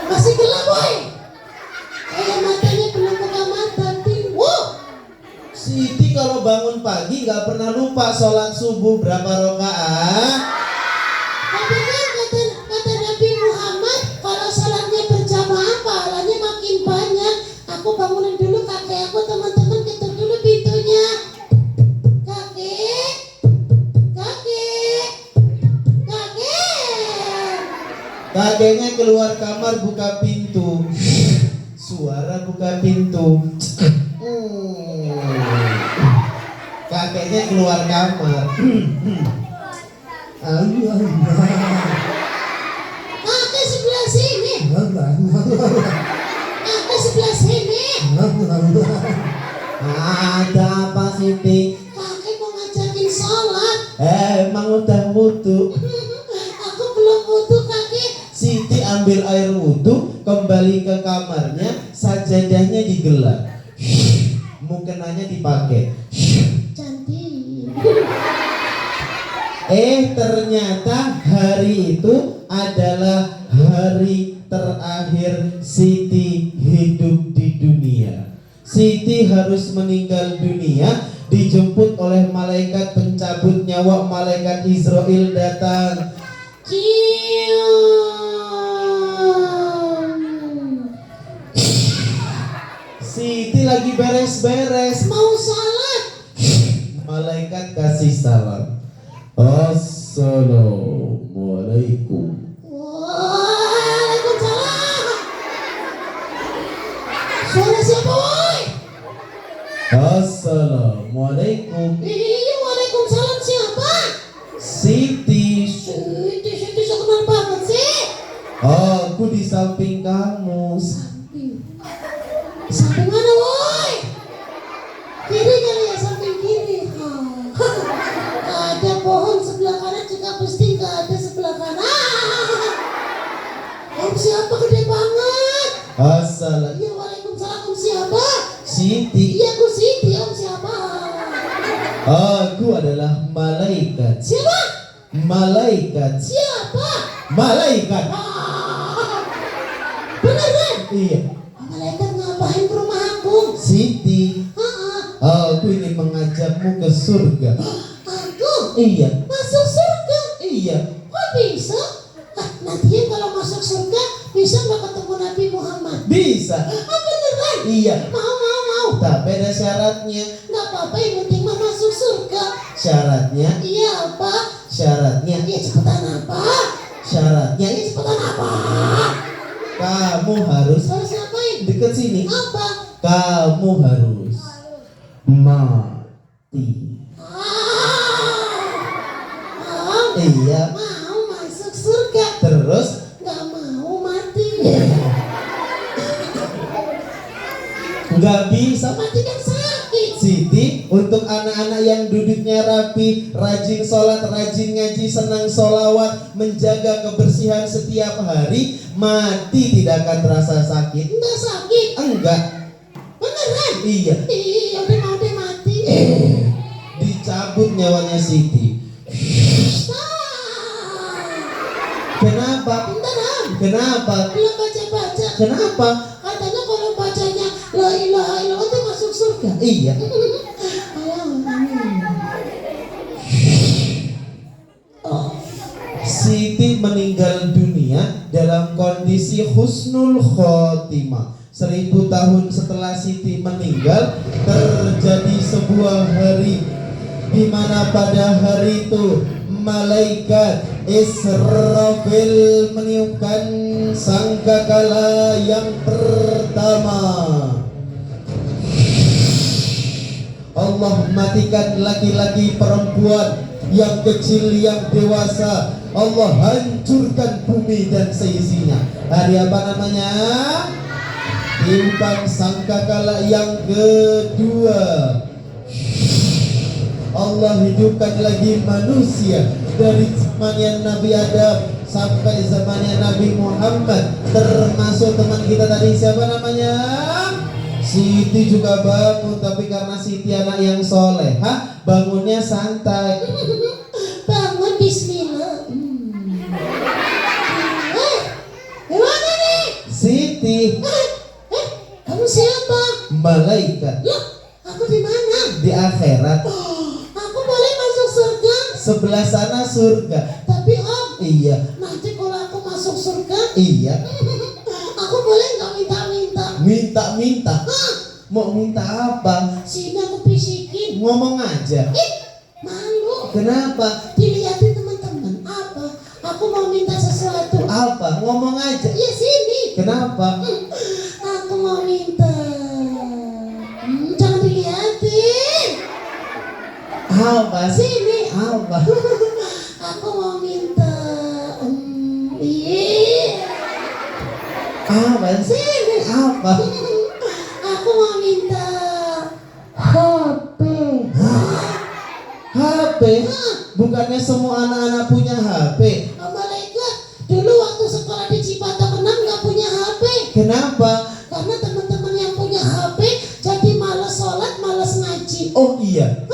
Masih gelap boy. Kayak matanya belum buka mata. Wow. Siti kalau bangun pagi nggak pernah lupa sholat subuh berapa rakaat? Tapi kan kata Nabi Muhammad, kalau sholatnya berjamaah pahalanya makin banyak. Aku bangunin dulu kakek aku, teman-teman ketuk dulu pintunya. Kakek. Kakeknya keluar kamar buka pintu. Suara buka pintu. Kakeknya keluar kamar. Kakek sebelah sini. Kakek sebelah sini. Ada apa Siti? Kakek mau ngajakin sholat. Emang udah wudu? Aku belum wudu kakek. Siti ambil air wudhu, kembali ke kamarnya, sajadahnya digelap, mukenanya dipakai. Cantik. Ternyata hari itu adalah hari terakhir Siti hidup di dunia. Siti harus meninggal dunia, dijemput oleh malaikat pencabut nyawa, malaikat Israel datang. Siti lagi beres-beres Mau sholat. malaikat kasih salam. Assalamualaikum. Waalaikumsalam. Suara siapa woy? Assalamualaikum. Iya waalaikumsalam, siapa? Siti. Siti so kenal banget sih. Aku di samping kamu. Samping mana woy? Kiri kali ya, samping kiri. Ada pohon sebelah kanan juga pasti nggak ada sebelah kanan. Om siapa gede banget? Assalam. Iya waalaikumsalam, om siapa? Siti. Iya aku Siti, om siapa? Aku adalah malaikat. Siapa? Malaikat. Siapa? Malaikat. Beneran? Iya. Malaikat ngapain ke rumah aku? Siti. Aku ingin mengajakmu ke surga. Aku? Iya. Masuk surga? Iya. Kok bisa? Nanti kalau masuk surga bisa nggak ketemu Nabi Muhammad? Bisa. Beneran? Iya. Mau. Tapi ada syaratnya. Nggak apa-apa, yang penting mah masuk surga. Syaratnya. Iya apa? Syaratnya. Iya cepetan apa? Syaratnya. Iya cepetan apa? Kamu harus ngapain? deket sini. Apa? Kamu harus mati. Iya. Mau masuk surga. Terus Nggak mau mati. nggak bisa. Mati kan sakit. Siti, untuk anak-anak yang duduknya rapi, rajin sholat, rajin ngaji, senang sholawat, menjaga kebersihan setiap hari, mati tidak akan terasa sakit. Nggak sakit. Enggak. Beneran? Iya. Iya udah mau deh mati. Dicabut nyawanya Siti. Kenapa? Beneran? Kenapa? Belum baca-baca. Kenapa? Katanya kalau bacanya la ilaha illallah itu masuk surga. Iya. Siti meninggal dunia dalam kondisi husnul khotimah. 1000 tahun setelah Siti meninggal, terjadi sebuah hari di mana pada hari itu malaikat Israfil meniupkan sangkakala yang pertama. Allah matikan laki-laki, perempuan, yang kecil, yang dewasa. Allah hancurkan bumi dan seisinya. Hari apa namanya? Tiupan sangkakala yang kedua. Allah hidupkan lagi manusia dari zamannya Nabi Adam sampai zamannya Nabi Muhammad, termasuk teman kita tadi, siapa namanya? Siti juga bangun, tapi karena Siti anak yang soleh, bangunnya santai. Bangun bismillah. Siti, Kamu siapa? malaikat Loh, aku di mana? di akhirat. Aku boleh masuk surga? Sebelah sana surga. Tapi Om, Iya, nanti kalau aku masuk surga, iya. aku boleh nggak minta-minta? Minta-minta. Hah? Mau minta apa? Sini aku bisikin. Ngomong aja. Malu. Kenapa? Dilihatin teman-teman. Apa? Aku mau minta sesuatu. Apa? Ngomong aja. Ya sini. Kenapa? Aku mau minta. Jangan dilihatin. Apa sih? Sini. Apa? Aku mau minta. Iya. Apa sih? Sini. Apa? Aku mau minta HP. HP? Bukannya semua anak-anak punya HP? Oh, malaikat. Dulu waktu sekolah di Cipatok 6 nggak punya HP. Kenapa? Karena teman-teman yang punya HP jadi malas sholat, malas ngaji. Oh iya,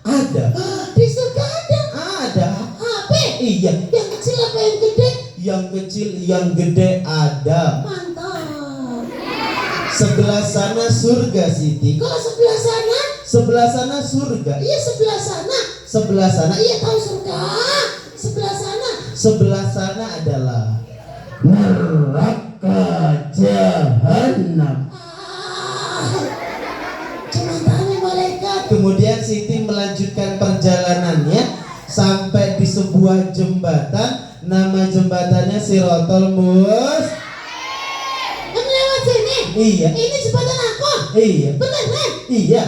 ada. Di surga ada Ada. HP. Iya, Yang kecil apa yang gede? yang kecil, yang gede ada. Mantap. Sebelah sana surga, Siti. Kalau sebelah sana, Sebelah sana surga. iya sebelah sana. Sebelah sana, Iya tahu surga. Sebelah sana. sebelah sana adalah neraka jahanam. Cuma tanya malaikat. Kemudian Siti melanjutkan perjalanannya sampai di sebuah jembatan. Nama jembatannya Sirotol Mus. Kamu lewat sini. Iya, Ini jembatan aku. iya, Beneran? iya,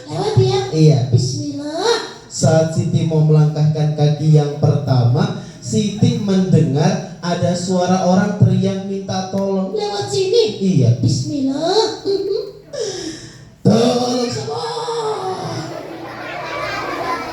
Lewat ya. iya. Bismillah. Saat Siti mau melangkahkan kaki yang pertama, Siti mendengar ada suara orang teriak minta tolong. Lewat sini. Iya. Bismillah. Tolong, Siapa?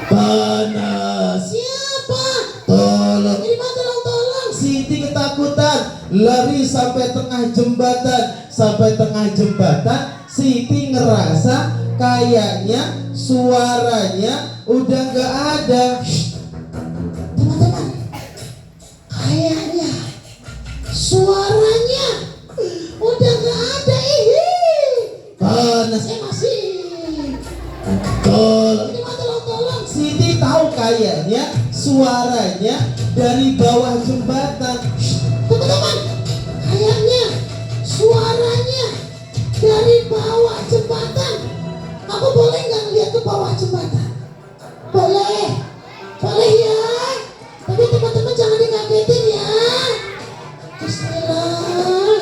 panas. Siapa? Tolong. Terima tolong. Siti ketakutan, lari sampai tengah jembatan. Sampai tengah jembatan, Siti ngerasa kayaknya suaranya udah gak ada. Teman-teman, kayaknya suaranya udah gak ada. Panas. Saya masih. Tolong. Terima tolong. Siti tahu kayaknya suaranya dari bawah jembatan. Teman-teman, kayaknya suaranya dari bawah jembatan. Aku boleh nggak ngeliat ke bawah jembatan? Boleh ya. Tapi teman-teman jangan dikagetin ya. Bismillah.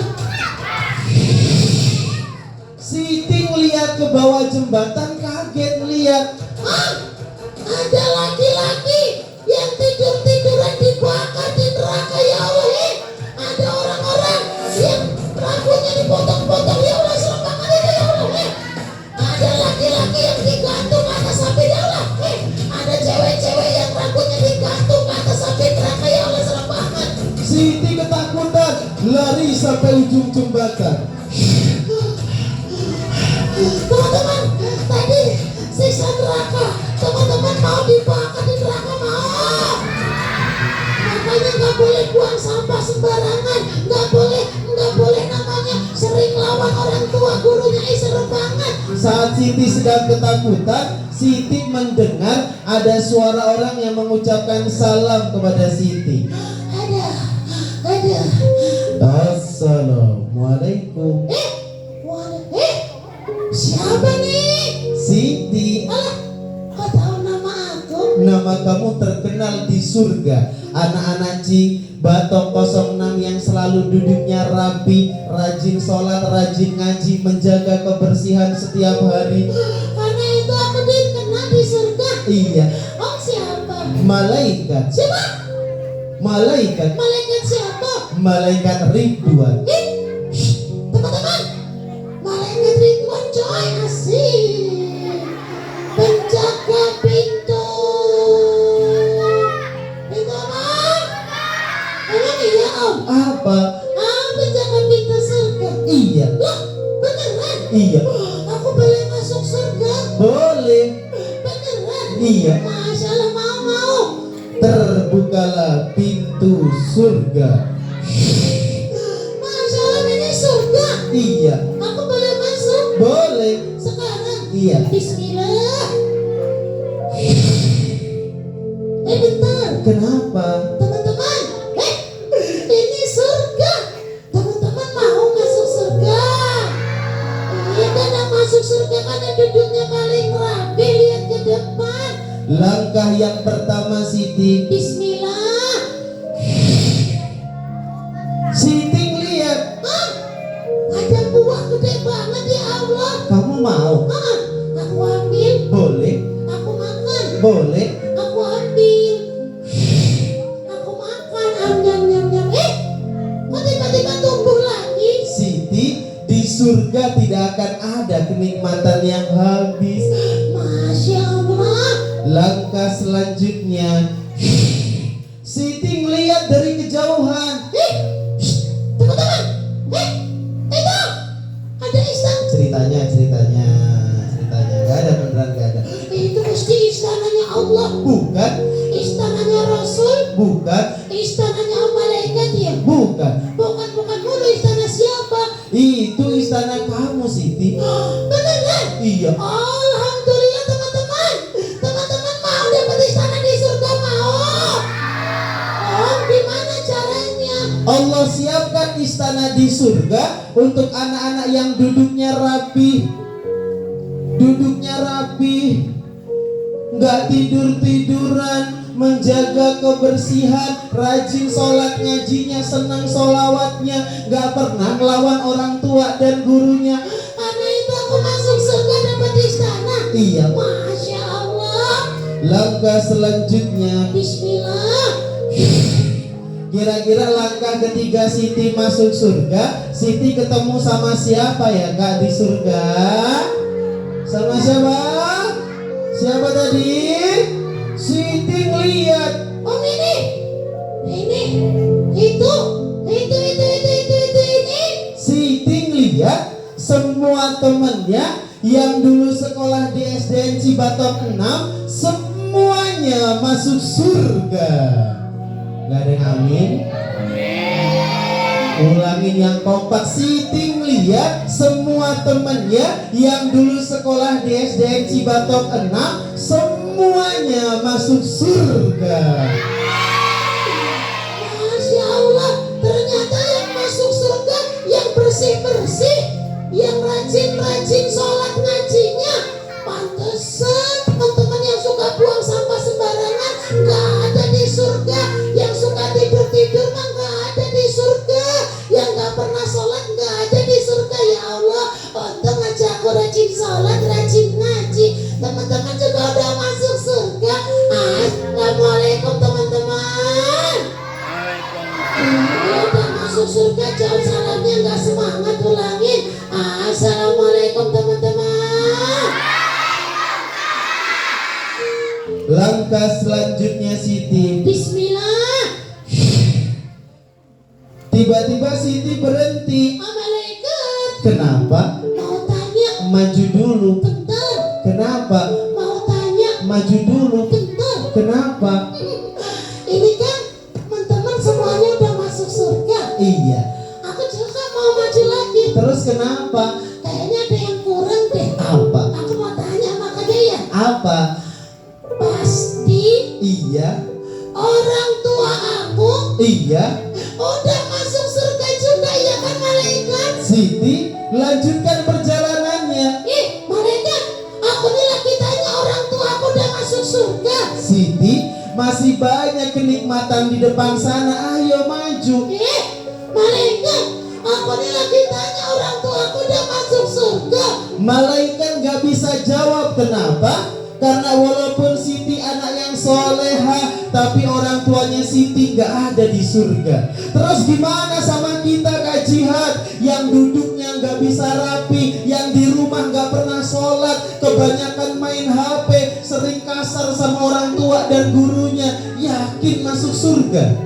Siti ngeliat ke bawah jembatan, kaget ngeliat. Ada laki-laki yang tidur-tiduran dibakar di neraka ya Allah. Ada orang-orang yang rambutnya dipotong-potong ya Allah, serem banget itu ya Allah. Ada laki-laki yang digantung atas api ya Allah. Ada cewek-cewek yang rambutnya digantung atas api neraka ya Allah, serem banget. Siti ketakutan, lari sampai ujung jembatan. Teman-teman, tadi siksa neraka. Teman-teman mau dibakar di neraka mau. Makanya nggak boleh buang sampah sembarangan. Nggak boleh namanya sering lawan orang tua gurunya. Serem banget. Saat Siti sedang ketakutan, Siti mendengar ada suara orang yang mengucapkan salam kepada Siti. Ada. Assalamualaikum. Siapa nih? Siti, Alah, kau tahu nama aku? nama kamu terkenal di surga. Anak-anak Cing Batok 06 yang selalu duduknya rapi, rajin sholat, rajin ngaji, menjaga kebersihan setiap hari. Karena itu aku dikenal di surga. Iya, Oh siapa? malaikat. Siapa? Malaikat. Malaikat siapa? Malaikat Ridwan. Teman-teman, malaikat Ridwan coy, asik. Penjaga pintu. Pintu apa? Emang iya om? Apa? Penjaga pintu surga. Iya. Loh, beneran? Iya. Aku boleh masuk surga? Boleh. Beneran? Iya. Masya Allah, mau. Terbukalah pintu surga. Masya Iya. Aku boleh masuk? Boleh. Sekarang? Iya. Bismillah. Bentar. Kenapa? Teman-teman, ini surga. Teman-teman mau masuk surga? Iya kan, yang masuk surga kan yang duduknya paling rapi, lihat ke depan. Langkah yang pertama Siti. Bismillah. Siti lihat. Ada buah gede banget ya Allah. Kamu mau? Aku ambil. Boleh. Aku makan. Boleh. Aku ambil. Aku makan. Nyam nyam nyam. Kok tiba-tiba tumbuh lagi? Siti, di surga tidak akan ada kenikmatan yang habis. Masya Allah. Langkah selanjutnya, Siti ngelihat dari kejauhan. Teman-teman, itu ada istana. Ceritanya, gak ada, beneran gak ada. Itu pasti istananya Allah. Bukan, Istananya Rasul. bukan, Istananya malaikat ya. bukan. Bukan mulu, istana siapa? Itu istana kamu, Siti. Beneran? Iya. Alhamdulillah teman-teman. Teman-teman mau dapat istana di surga, mau? Oh, gimana caranya? Allah siapkan istana di surga untuk anak-anak yang duduknya rapi. Nggak tidur-tiduran, menjaga kebersihan, rajin sholat ngajinya, senang sholawatnya, nggak pernah melawan orang tua dan gurunya. Karena itu aku masuk surga dapat istana. Iya. Masya Allah. Langkah selanjutnya, Bismillah. kira-kira langkah ketiga Siti masuk surga, Siti ketemu sama siapa ya Kak di surga? Sama siapa? Siapa tadi? Siti ngeliat. Oh ini. Itu. Ini. Siti ngeliat semua temennya yang dulu sekolah di SDN Cibatok 6 semuanya masuk surga. Gak ada yang amin? Ulangin yang kompak. Siti ngeliat semua temennya yang dulu sekolah di SDN Cibatok 6 semuanya masuk surga. Masya Allah. Ternyata yang masuk surga yang bersih-bersih, yang rajin-rajin sholat ngajinya. Pantesan teman-teman yang suka buang sampah sembarangan nggak ada di surga. Yang suka tidur-tidur mah nggak ada di surga. Yang nggak pernah sholat nggak ada di surga. Ya Allah, untung aja aku rajin sholat, rajin ngaji. Teman-teman juga udah masuk surga. Assalamualaikum teman-teman. Udah masuk surga, jauh salamnya nggak semangat, ulangin. Assalamualaikum teman-teman. Langkah selanjutnya Siti. Bismillah. Tiba-tiba Siti berhenti. Malaikat Kenapa? mau tanya. Maju dulu. Bentar. Kenapa? Mau tanya. Maju dulu. Bentar. Kenapa? Ini kan teman-teman semuanya udah masuk surga. Iya. Aku juga mau maju lagi. Terus kenapa? Kayaknya ada yang kurang deh. Apa? Aku mau tanya sama dia ya. Apa? Pasti Iya. orang tua aku Iya. udah masuk surga juga ya kan malaikat? Siti lanjutkan perjalanannya. Malaikat, aku nih lagi tanya orang tua aku udah masuk surga. Siti, masih banyak kenikmatan di depan sana. Ayo maju. Malaikat, aku nih lagi tanya orang tua aku udah masuk surga. Malaikat gak bisa jawab. Kenapa? Karena walaupun Siti anak yang soleha, tapi orang tuanya Siti gak ada di surga. Terus gimana sama kita Kak Jihad, yang duduknya gak bisa rapi, yang di rumah gak pernah sholat, kebanyakan main HP, sering kasar sama orang tua dan gurunya, yakin masuk surga?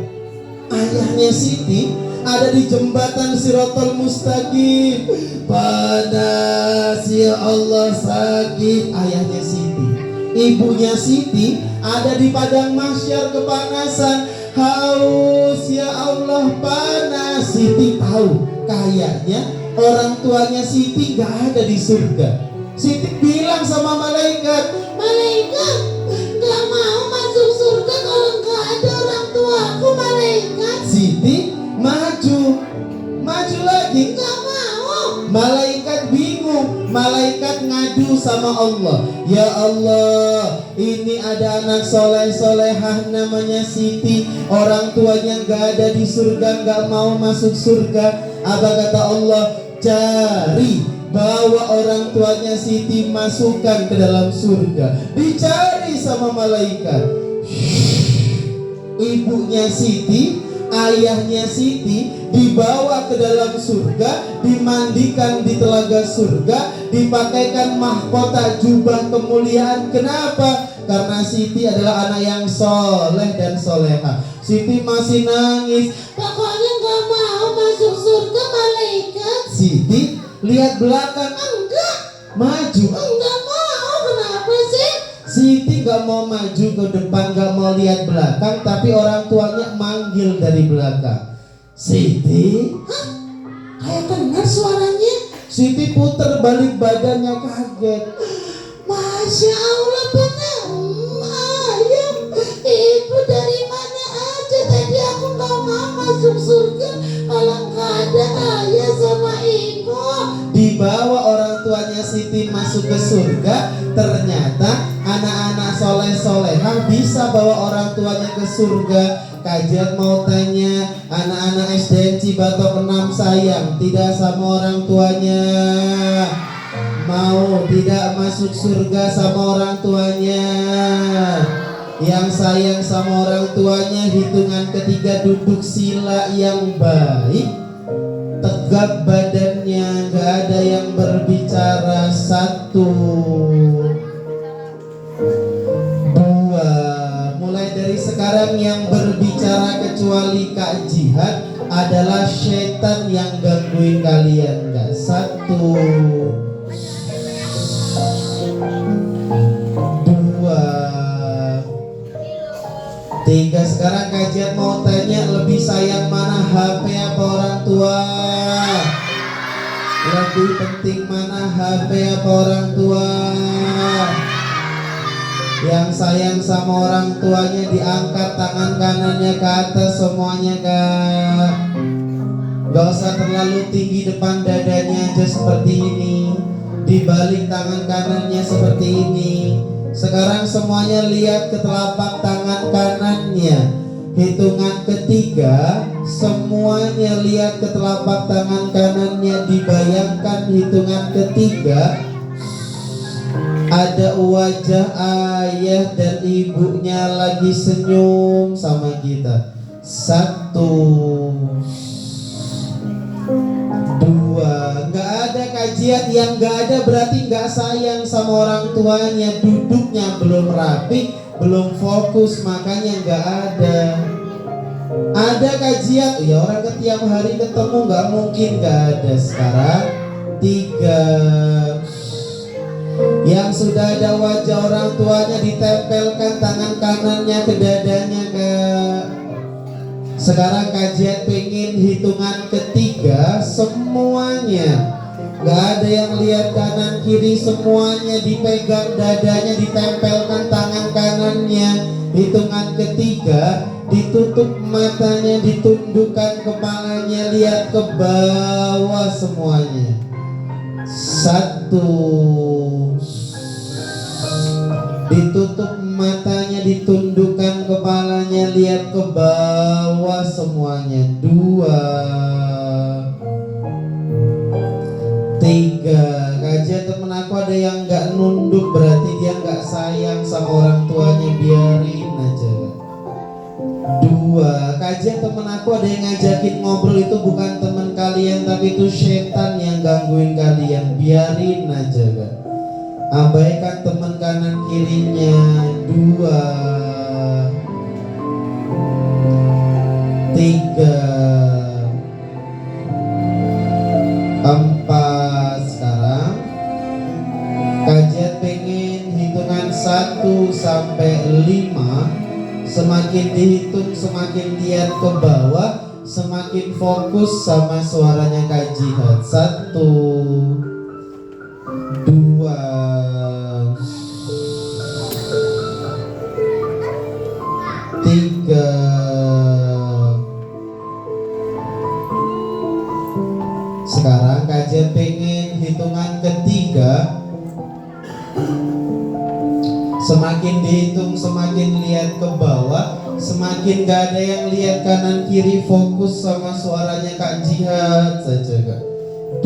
Ayahnya Siti ada di jembatan Siratal Mustaqim. Panas ya Allah, sakit. Ayahnya Siti. Ibunya Siti ada di padang mahsyar kepanasan. Haus ya Allah, panas. Siti tahu kayaknya orang tuanya Siti gak ada di surga. Siti bilang sama malaikat, Malaikat, gak mau masuk surga kalau gak ada orang tuaku, malaikat. Siti maju lagi. Gak mau. Malaikat bingung, malaikat ngadu sama Allah. Ya Allah, ini ada anak soleh-solehah namanya Siti, orang tuanya gak ada di surga, gak mau masuk surga. Apa kata Allah? Cari, bawa orang tuanya Siti, masukkan ke dalam surga. Dicari sama malaikat. Ibunya Siti, ayahnya Siti dibawa ke dalam surga, dimandikan di telaga surga, dipakaikan mahkota jubah kemuliaan. Kenapa? Karena Siti adalah anak yang soleh dan soleha. Siti masih nangis. Pokoknya gak mau masuk surga, malaikat. Siti lihat belakang, Enggak, maju. enggak mau. Kenapa sih? Siti gak mau maju ke depan, gak mau lihat belakang, tapi orang tuanya manggil dari belakang. Siti, Kayak dengar suaranya. Siti puter balik badannya, kaget. Masya Allah, benar. Ayah, ibu dari mana aja? Tadi aku gak mau masuk surga kalau gak ada ayah sama ibu. Dibawa orang tuanya Siti masuk ke surga. Ternyata anak-anak soleh-solehah bisa bawa orang tuanya ke surga. Kajian mau tanya, anak-anak SDN Cibatok 6 sayang tidak sama orang tuanya? Mau tidak masuk surga sama orang tuanya? Yang sayang sama orang tuanya, hitungan ketiga duduk sila yang baik, tegap badannya, gak ada yang berbicara. 1, 2. Mulai dari sekarang yang berbicara kecuali Kak Jihad adalah setan yang gangguin kalian, gak? 1, 2. Tiga. Sekarang kajian mau tanya, lebih sayang mana, HP apa orang tua? Lebih penting mana, HP apa orang tua? Yang sayang sama orang tuanya diangkat tangan kanannya ke atas semuanya, Kak. Gak usah terlalu tinggi depan dadanya, aja seperti ini. Dibalik tangan kanannya seperti ini. Sekarang semuanya lihat ke telapak tangan kanannya. Hitungan ketiga, semuanya lihat ke telapak tangan kanannya. Dibayangkan hitungan ketiga, ada wajah ayah dan ibunya lagi senyum sama kita. 1, 2. Gak ada kajian yang gak ada berarti gak sayang sama orang tuanya. Duduknya belum rapi, belum fokus, makanya gak ada. Ada kajian, ya orang setiap hari ketemu, gak mungkin gak ada. Sekarang 3. Yang sudah ada wajah orang tuanya ditempelkan tangan kanannya ke dadanya, Kak. Sekarang kajian pengen hitungan ketiga, semuanya gak ada yang lihat kanan kiri, semuanya dipegang dadanya, ditempelkan tangan kanannya. Hitungan ketiga, ditutup matanya, ditundukkan kepalanya, lihat ke bawah semuanya. 1. Ditutup matanya, ditundukkan kepalanya, lihat ke bawah semuanya. 2, 3. Kajian temen aku ada yang gak nunduk, berarti dia gak sayang sama orang tuanya, biarin aja. 2. Kajian temen aku ada yang ngajakin ngobrol, itu bukan temen kalian, tapi itu setan yang gangguin kalian, biarin aja, Kak. Abaikan teman kanan kirinya. 2, 3, 4. Sekarang kajian pengen hitungan 1 sampai 5. Semakin dihitung semakin lihat ke bawah, semakin fokus sama suaranya Kak Jihad. 1, 2, 3. Sekarang Kak Jihad pengen hitungan ketiga. Semakin dihitung semakin lihat ke bawah, semakin gak ada yang lihat kanan kiri, fokus sama suaranya Kak Jihad saja Kak.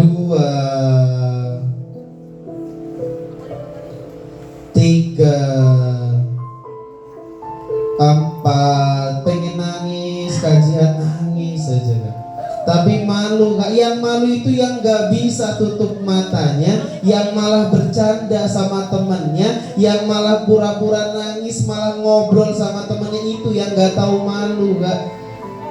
2, 3, 4. Pengen nangis Kak Jihad, nangis saja Kak. Tapi malu Kak, yang malu itu yang gak bisa tutup matanya, yang malah bercanda sama temennya, yang malah pura-pura nangis, malah ngobrol sama temennya, itu yang gak tahu malu Kak.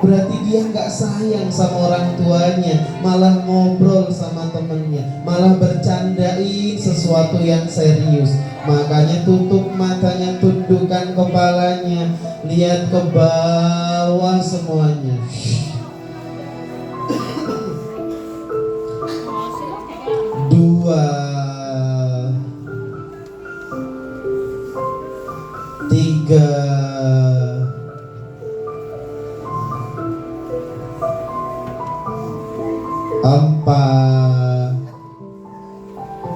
Berarti dia gak sayang sama orang tuanya, malah ngobrol sama temennya, malah bercandain sesuatu yang serius. Makanya tutup matanya, tundukkan kepalanya, lihat ke bawah semuanya. 2, 3, 4,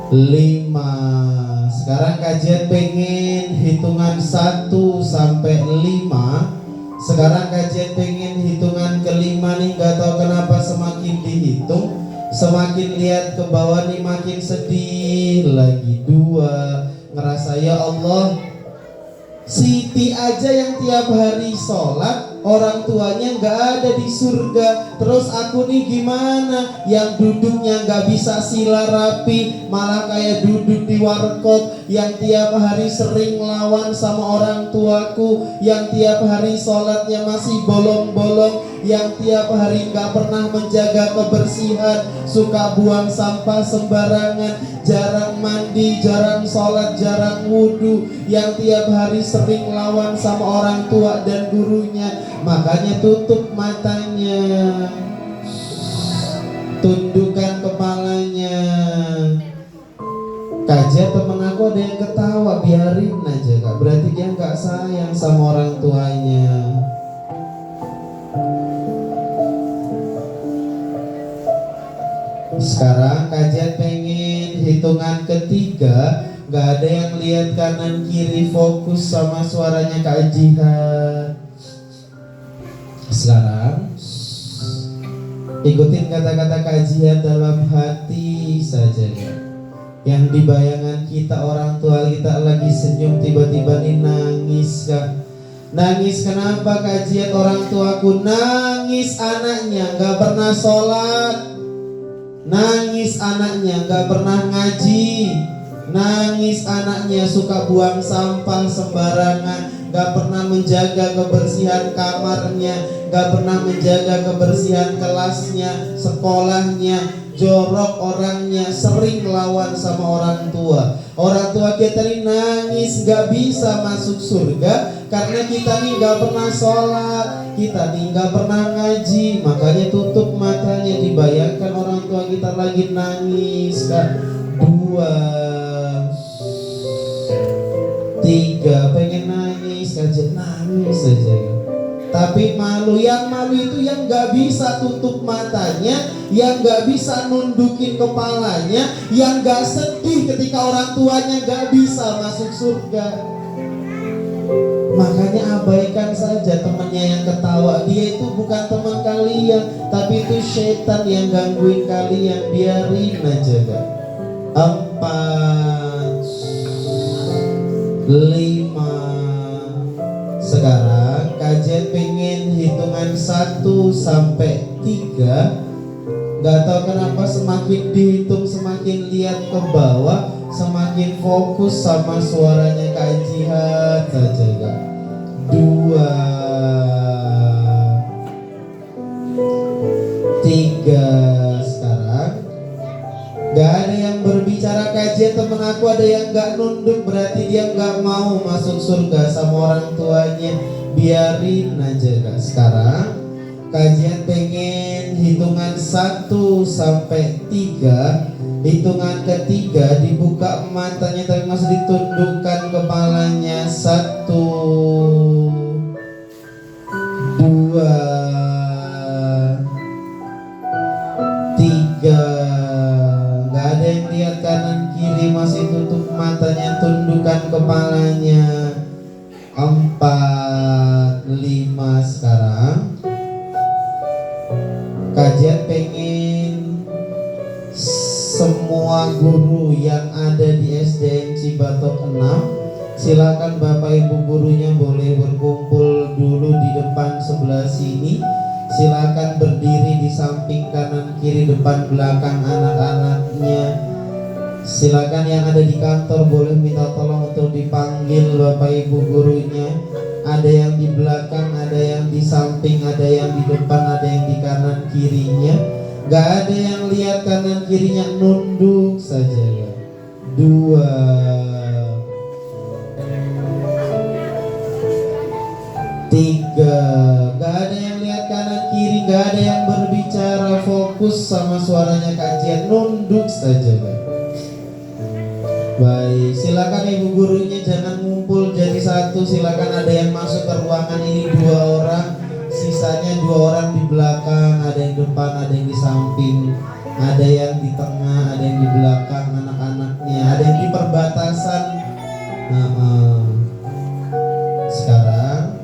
5. Sekarang kajian pengen hitungan 1 sampai 5. Sekarang kajian pengen hitungan kelima nih, gak tahu kenapa semakin dihitung semakin lihat ke bawah nih makin sedih lagi. 2, ngerasa ya Allah, Siti aja yang tiap hari sholat, orang tuanya gak ada di surga. Terus aku nih gimana? Yang duduknya gak bisa sila rapi, malah kayak duduk di warkop. Yang tiap hari sering lawan sama orang tuaku, yang tiap hari sholatnya masih bolong-bolong, yang tiap hari gak pernah menjaga kebersihan, suka buang sampah sembarangan, jarang mandi, jarang sholat, jarang wudhu, yang tiap hari sering lawan sama orang tua dan gurunya. Makanya tutup matanya, tundukkan kepalanya. Kajian temen aku ada yang ketawa, biarin aja Kak, berarti dia gak sayang sama orang tuanya. Sekarang kajian pengen hitungan ketiga, gak ada yang lihat kanan kiri, fokus sama suaranya Kak Jihad. Sekarang ikutin kata-kata Kak Jihad dalam hati saja ya. Yang di bayangan kita orang tua kita lagi senyum, tiba-tiba nih nangis Kak. Nangis kenapa Kak Jihad? Orang tuaku nangis, anaknya gak pernah sholat, nangis anaknya gak pernah ngaji, nangis anaknya suka buang sampah sembarangan, gak pernah menjaga kebersihan kamarnya, gak pernah menjaga kebersihan kelasnya, sekolahnya, jorok orangnya, sering lawan sama orang tua. Orang tua kita nih nangis gak bisa masuk surga karena kita nih gak pernah sholat, kita nih gak pernah ngaji. Makanya tutup matanya, dibayangkan orang tua kita lagi nangis Kak. 2, 3, pengen nangis aja, nangis aja Kak. Tapi malu, yang malu itu yang gak bisa tutup matanya, yang gak bisa nundukin kepalanya, yang gak sedih ketika orang tuanya gak bisa masuk surga. Makanya abaikan saja temannya yang ketawa, dia itu bukan teman kalian, tapi itu setan yang gangguin kalian, biarin aja Kak. 4, 5. Sekarang kajian pengen hitungan 1 sampai 3. Gak tahu kenapa semakin dihitung semakin lihat ke bawah, semakin fokus sama suaranya Kak Jihad saja Kak. 2, 3. Sekarang gak ada yang berbicara kajian, temen aku ada yang gak nunduk, berarti dia gak mau masuk surga sama orang tuanya, biarin aja Kak. Sekarang Kajian pengen hitungan 1 sampai 3. Hitungan ketiga dibuka matanya tapi masih ditundukkan kepalanya. 1, 2, 3. Gak ada yang lihat kanan kiri, masih tutup matanya, tundukkan kepalanya. 4, 5. Sekarang kajian pengen semua guru yang ada di SDN Cibatok 6, silakan Bapak Ibu gurunya boleh berkumpul dulu di depan sebelah sini. Silakan berdiri di samping kanan kiri depan belakang anak-anaknya. Silakan yang ada di kantor boleh minta tolong untuk dipanggil Bapak Ibu gurunya. Ada yang di belakang, ada yang di samping, ada yang di depan, ada yang di kanan kirinya. Gak ada yang lihat kanan kirinya, nunduk saja ya. 2, 3. Gak ada yang lihat kanan kiri, gak ada yang berbicara, fokus sama suaranya kajian, nunduk saja Pak. Baik, silakan ibu gurunya jangan ngumpul jadi satu. Silakan ada yang masuk ke ruangan ini 2 orang, sisanya 2 orang di belakang, ada yang depan, ada yang di samping, ada yang di tengah, ada yang di belakang anak-anaknya, ada yang di perbatasan. Sekarang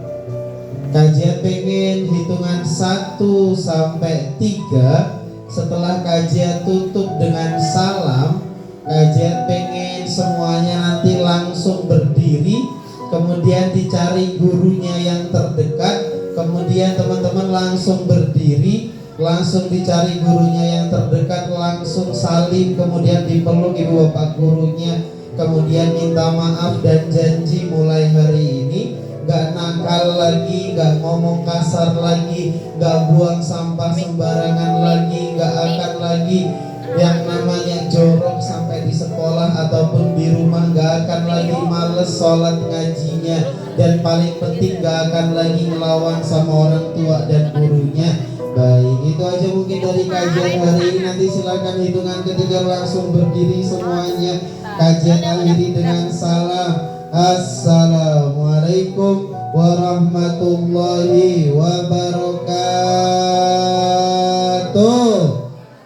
kajian pengen hitungan 1 sampai 3. Setelah kajian tutup dengan salam, kajian pengen semuanya nanti langsung berdiri, kemudian dicari gurunya yang terdekat, kemudian teman-teman langsung berdiri, langsung dicari gurunya yang terdekat, langsung salim, kemudian dipeluk ibu bapak gurunya, kemudian minta maaf dan janji mulai hari ini gak nakal lagi, gak ngomong kasar lagi, gak buang sampah sembarangan lagi, gak akan lagi yang namanya jorok sampai di sekolah ataupun di rumah, gak akan lagi males sholat ngajinya, dan paling penting gak akan lagi ngelawan sama orang tua dan gurunya. Baik, itu aja mungkin dari kajian hari ini. Nanti silakan hitungan ketiga langsung berdiri semuanya. Kajian akhiri dengan salam. Assalamualaikum warahmatullahi wabarakatuh.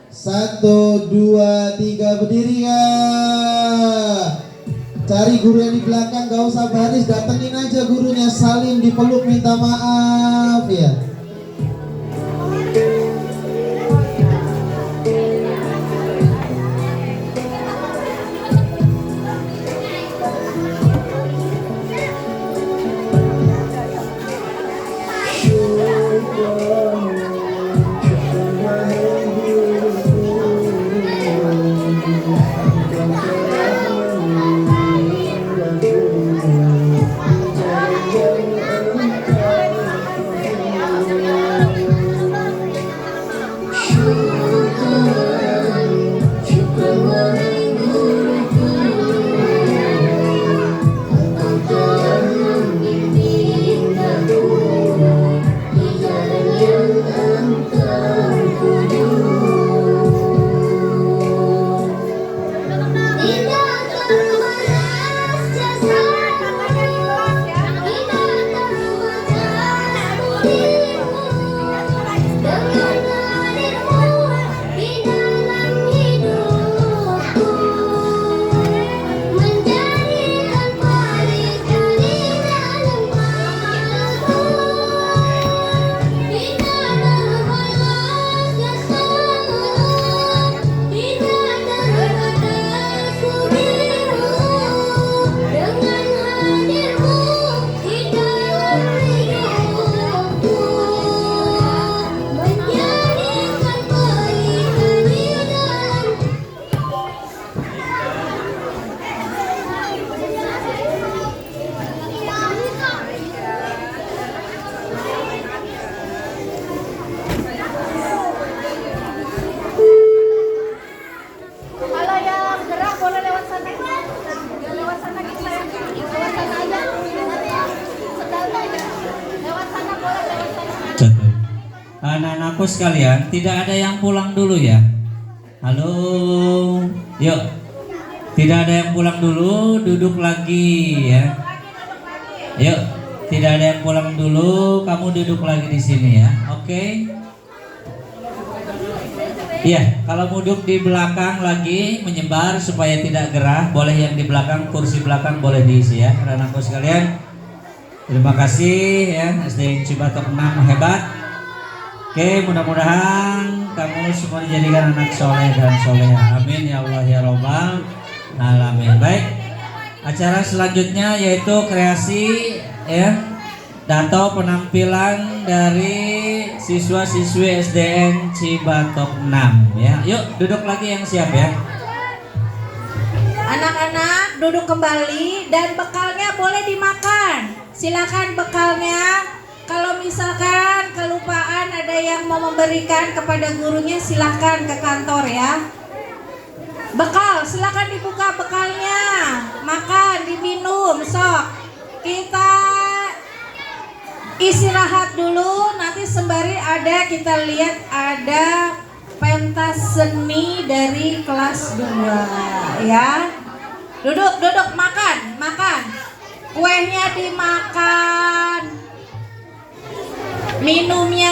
1, 2, 3 berdiri ya. Cari guru yang di belakang, gak usah baris, datengin aja gurunya, salim, dipeluk, minta maaf ya. Anak-anakku sekalian, tidak ada yang pulang dulu ya. Halo, yuk. Tidak ada yang pulang dulu, duduk lagi ya. Yuk, tidak ada yang pulang dulu, kamu duduk lagi di sini ya. Oke. Iya, kalau duduk di belakang lagi menyebar supaya tidak gerah, boleh yang di belakang, kursi belakang boleh diisi ya. Anak-anakku sekalian, terima kasih ya, SDN Cibatok 6 hebat. Oke, mudah-mudahan kamu semua dijadikan anak soleh dan soleha. Amin ya Allah ya Robbal alamin. Baik, acara selanjutnya yaitu kreasi ya, atau penampilan dari siswa-siswi SDN Cibatok 6 ya. Yuk duduk lagi yang siap ya. Anak-anak duduk kembali dan bekalnya boleh dimakan. Silakan bekalnya. Kalau misalkan kelupaan ada yang mau memberikan kepada gurunya, silakan ke kantor ya. Bekal, silakan dibuka bekalnya. Makan, diminum, sok. Kita istirahat dulu. Nanti sembari kita lihat ada pentas seni dari kelas 2 ya. Duduk, makan. Kuenya dimakan. Minumnya